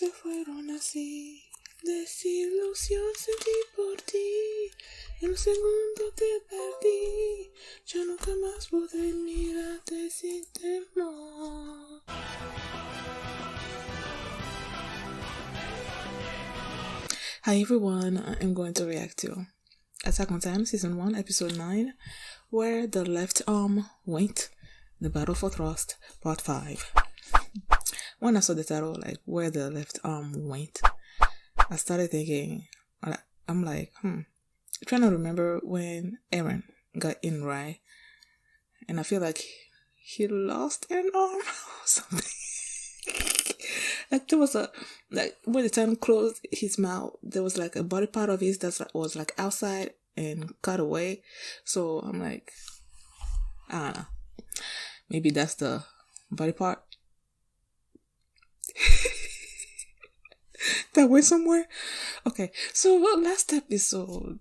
Se fueron así, desilusión sentí por ti. En un segundo te perdí. Ya nunca más podré mirarte sin temor. Hi everyone, I'm going to react to Attack on Titan Season 1, Episode 9, Where the Left Arm Went, The Battle for Trost, Part 5. When I saw the title, like, Where the Left Arm Went, I started thinking, I'm like, trying to remember when Eren got in, right? And I feel like he lost an arm or something. Like there was when the Titan closed his mouth, there was like a body part of his that was like outside and cut away. So I'm like, I don't know. Maybe that's the body part that went somewhere. Okay, so last episode,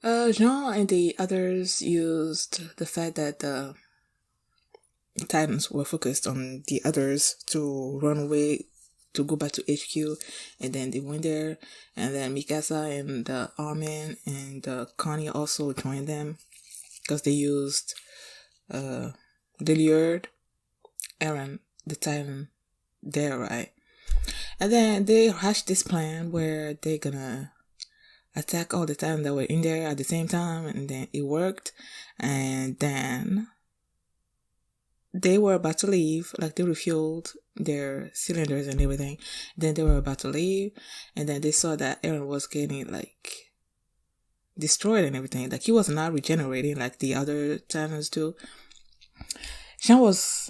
Jean and the others used the fact that the Titans were focused on the others to run away, to go back to HQ, and then they went there, and then Mikasa and Armin and Connie also joined them because they used they lured Eren, the Titan, there, right? And then they hatched this plan where they're gonna attack all the Titans that were in there at the same time, and then it worked. And then they were about to leave, like they refueled their cylinders and everything. Then they were about to leave, and then they saw that Eren was getting like destroyed and everything. Like he was not regenerating like the other Titans do. Jean was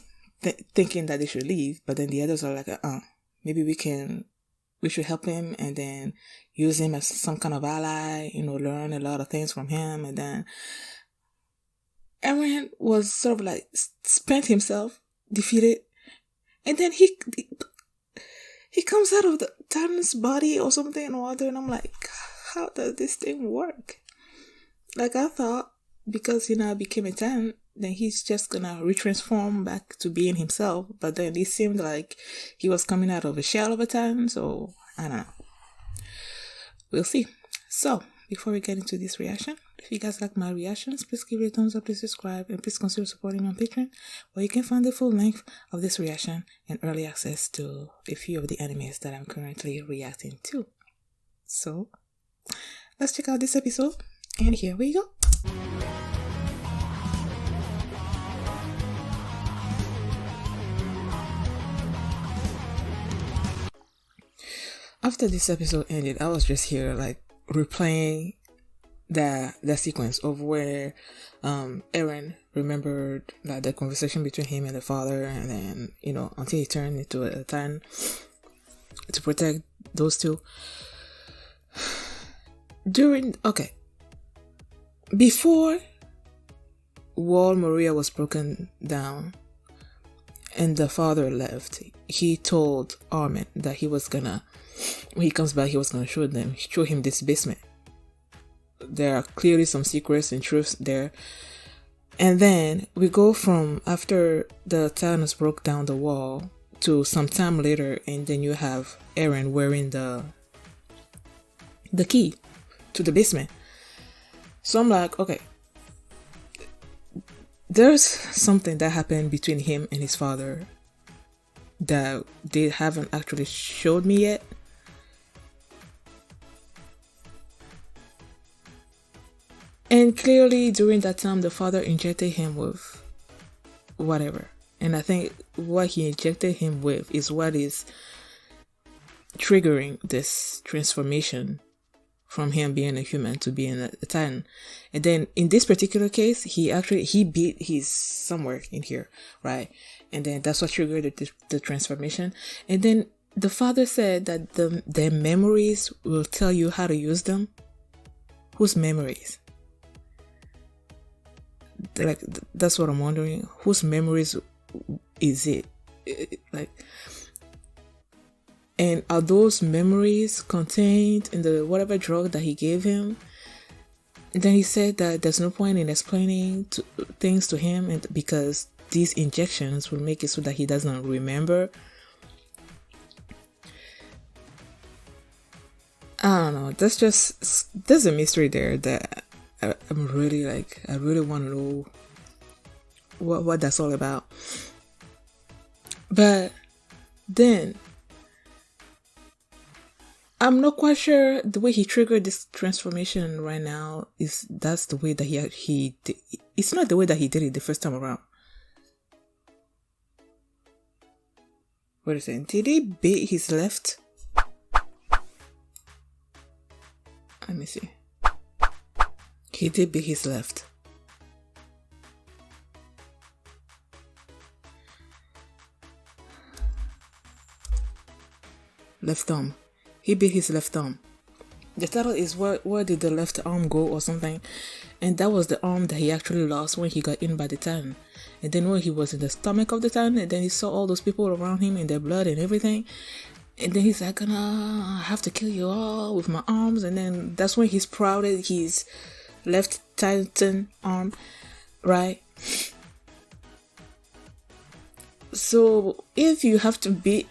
thinking that they should leave, but then the others are like, maybe we should help him and then use him as some kind of ally, learn a lot of things from him. And then Eren was sort of like spent himself, defeated, and then he comes out of the Titan's body or something or other, and I'm like, how does this thing work? Like I thought, because I became a Titan, then he's just gonna retransform back to being himself, but then it seemed like he was coming out of a shell of a Titan, so I don't know. We'll see. So, before we get into this reaction, if you guys like my reactions, please give it a thumbs up, please subscribe, and please consider supporting me on Patreon, where you can find the full length of this reaction and early access to a few of the animes that I'm currently reacting to. So, let's check out this episode, and here we go. After this episode ended, I was just here like replaying the sequence of where Eren remembered like the conversation between him and the father, and then until he turned into a Titan to protect those two. Before Wall Maria was broken down and the father left, he told Armin that he was gonna, when he comes back, he was gonna show him this basement. There are clearly some secrets and truths there. And then we go from after the Titans broke down the wall to some time later, and then you have Eren wearing the key to the basement. So I'm like, okay, there's something that happened between him and his father that they haven't actually showed me yet. And clearly during that time the father injected him with whatever. And I think what he injected him with is what is triggering this transformation from him being a human to being a Titan. And then in this particular case, he beat his somewhere in here, right? And then that's what triggered the transformation. And then the father said that their memories will tell you how to use them. Whose memories? Like, that's what I'm wondering. Whose memories is it? Like, and are those memories contained in the whatever drug that he gave him? And then he said that there's no point in explaining things to him, and because these injections will make it so that he doesn't remember. I don't know. There's a mystery there that I'm really like. I really want to know what that's all about. But then I'm not quite sure the way he triggered this transformation right now that's the way that he did. It's not the way that he did it the first time around. Wait a second. Did he beat his left? Let me see. He did beat his left. Left thumb. He beat his left arm. The title is where did the left arm go or something, and that was the arm that he actually lost when he got in by the Titan. And then when he was in the stomach of the Titan, and then he saw all those people around him and their blood and everything, and then he's like, I have to kill you all with my arms. And then that's when he sprouted his left Titan arm, right? So if you have to beat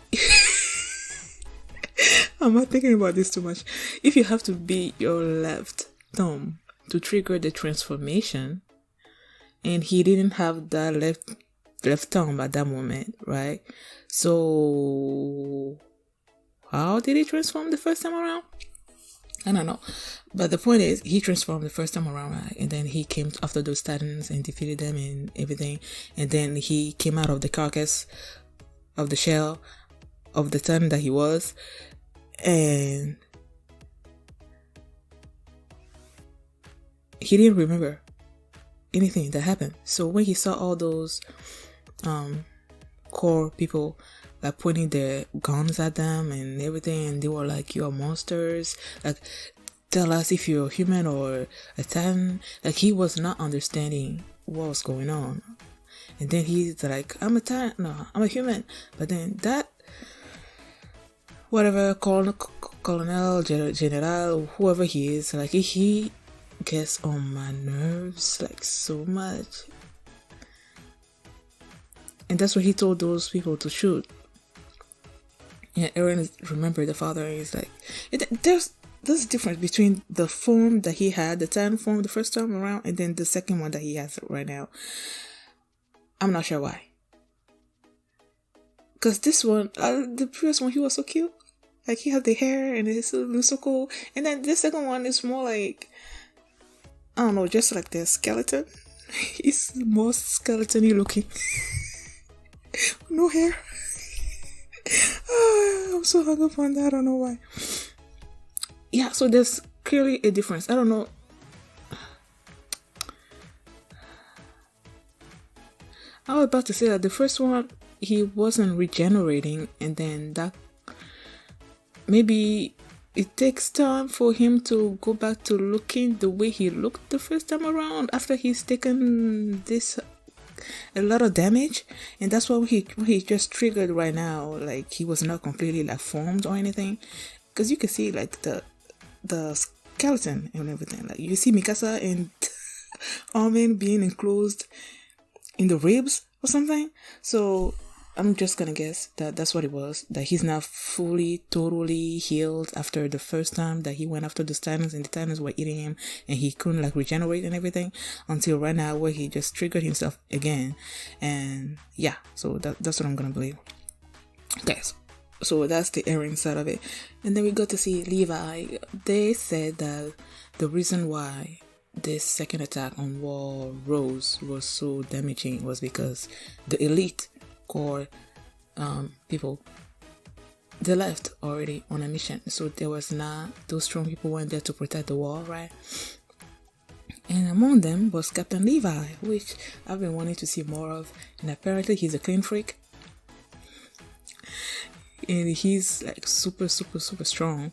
I'm not thinking about this too much. If you have to beat your left thumb to trigger the transformation, and he didn't have that left thumb at that moment, right? So how did he transform the first time around? I don't know. But the point is, he transformed the first time around, right? And then he came after those Titans and defeated them and everything. And then he came out of the carcass of the shell of the Titan that he was. And he didn't remember anything that happened. So when he saw all those core people like pointing their guns at them and everything, and they were like, "You are monsters. Like, tell us if you're a human or a Titan." Like, he was not understanding what was going on. And then he's like, "I'm a Titan. No, I'm a human." But then that whatever colonel, general, whoever he is, like, he gets on my nerves like so much. And that's what he told those people to shoot. Yeah, Eren remembered the father, and he's like, there's a difference between the form that he had, the Titan form the first time around, and then the second one that he has right now. I'm not sure why. Because this one, the previous one, he was so cute. Like, he had the hair and it was so cool. And then the second one is more like, I don't know, just like the skeleton. He's more skeleton-y looking. No hair. I'm so hung up on that. I don't know why. Yeah, so there's clearly a difference. I don't know. I was about to say that the first one, he wasn't regenerating, and then that maybe it takes time for him to go back to looking the way he looked the first time around after he's taken a lot of damage. And that's why he just triggered right now. Like, he was not completely like formed or anything, because you can see like the skeleton and everything. Like, you see Mikasa and Armin being enclosed in the ribs or something. So I'm just gonna guess that that's what it was, that he's not fully, totally healed after the first time that he went after the Titans, and the Titans were eating him, and he couldn't like regenerate and everything until right now where he just triggered himself again. And yeah, so that's what I'm gonna believe. Okay, so that's the Eren side of it. And then we got to see Levi. They said that the reason why this second attack on War Rose was so damaging was because the elite core people, they left already on a mission. So there was not, those strong people weren't there to protect the wall, right? And among them was Captain Levi, which I've been wanting to see more of. And apparently he's a clean freak. And he's like super, super, super strong.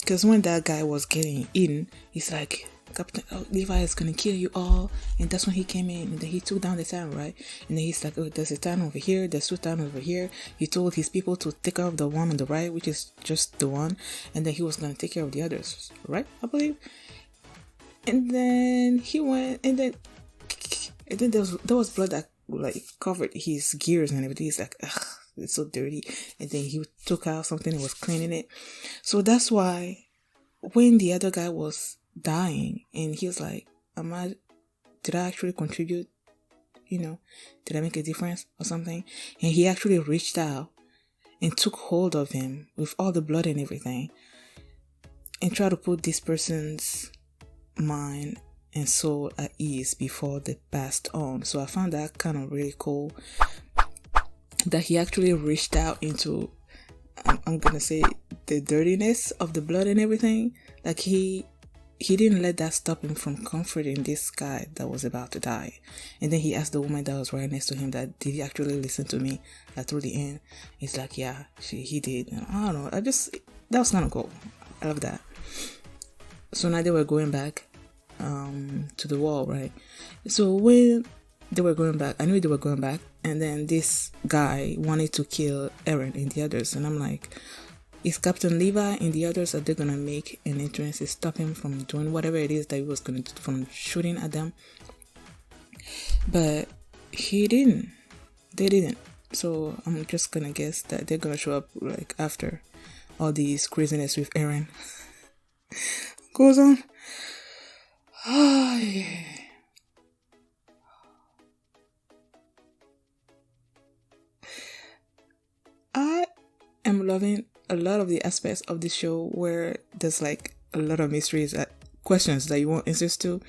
Because when that guy was getting eaten, he's like, Captain Levi is gonna kill you all. And that's when he came in, and then he took down the town, right? And then he's like, oh, there's a town over here, there's two towns over here. He told his people to take care of the one on the right, which is just the one, and then he was gonna take care of the others, right? I believe. And then he went, and then there was blood that like covered his gears and everything. He's like, ugh, it's so dirty. And then he took out something and was cleaning it. So that's why when the other guy was dying and he was like, did I actually contribute? Did I make a difference or something? And he actually reached out and took hold of him with all the blood and everything and tried to put this person's mind and soul at ease before they passed on. So I found that kind of really cool that he actually reached out into, I'm gonna say, the dirtiness of the blood and everything. Like he didn't let that stop him from comforting this guy that was about to die. And then he asked the woman that was right next to him that, did he actually listen to me through the end? He's like, yeah, he did. And I don't know, that was kind of cool. I love that. So now they were going back to the wall, right? So when they were going back, I knew they were going back, and then this guy wanted to kill Eren and the others, and I'm like, is Captain Levi and the others, are they gonna make an entrance to stop him from doing whatever it is that he was gonna do, from shooting at them? But they didn't. So I'm just gonna guess that they're gonna show up like after all these craziness with Eren goes on. Oh, yeah. I am loving a lot of the aspects of the show where there's like a lot of mysteries, questions that you want answers to.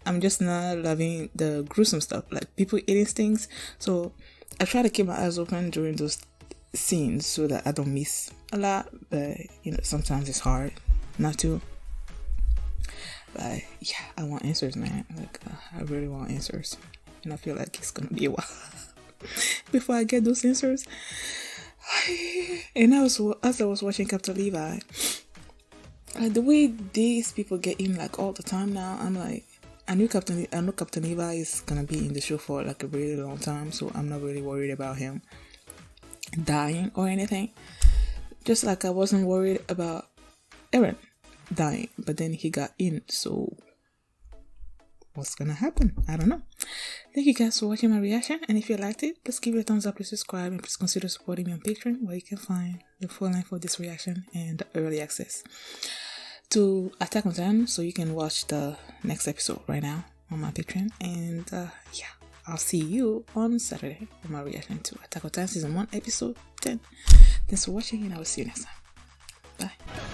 I'm just not loving the gruesome stuff, like people eating things. So I try to keep my eyes open during those scenes so that I don't miss a lot. But sometimes it's hard not to. But yeah, I want answers, man. Like I really want answers, and I feel like it's gonna be a while before I get those answers. And as I was watching Captain Levi, like the way these people get in like all the time now, I'm like, I know Captain Levi is gonna be in the show for like a really long time, so I'm not really worried about him dying or anything. Just like I wasn't worried about Eren dying, but then he got in, so what's gonna happen? I don't know. Thank you guys for watching my reaction, and if you liked it, please give it a thumbs up, please subscribe, and please consider supporting me on Patreon, where you can find the full length of this reaction and the early access to Attack on Titan, so you can watch the next episode right now on my Patreon. And yeah, I'll see you on Saturday for my reaction to Attack on Titan Season 1 Episode 10. Thanks for watching, and I will see you next time. Bye.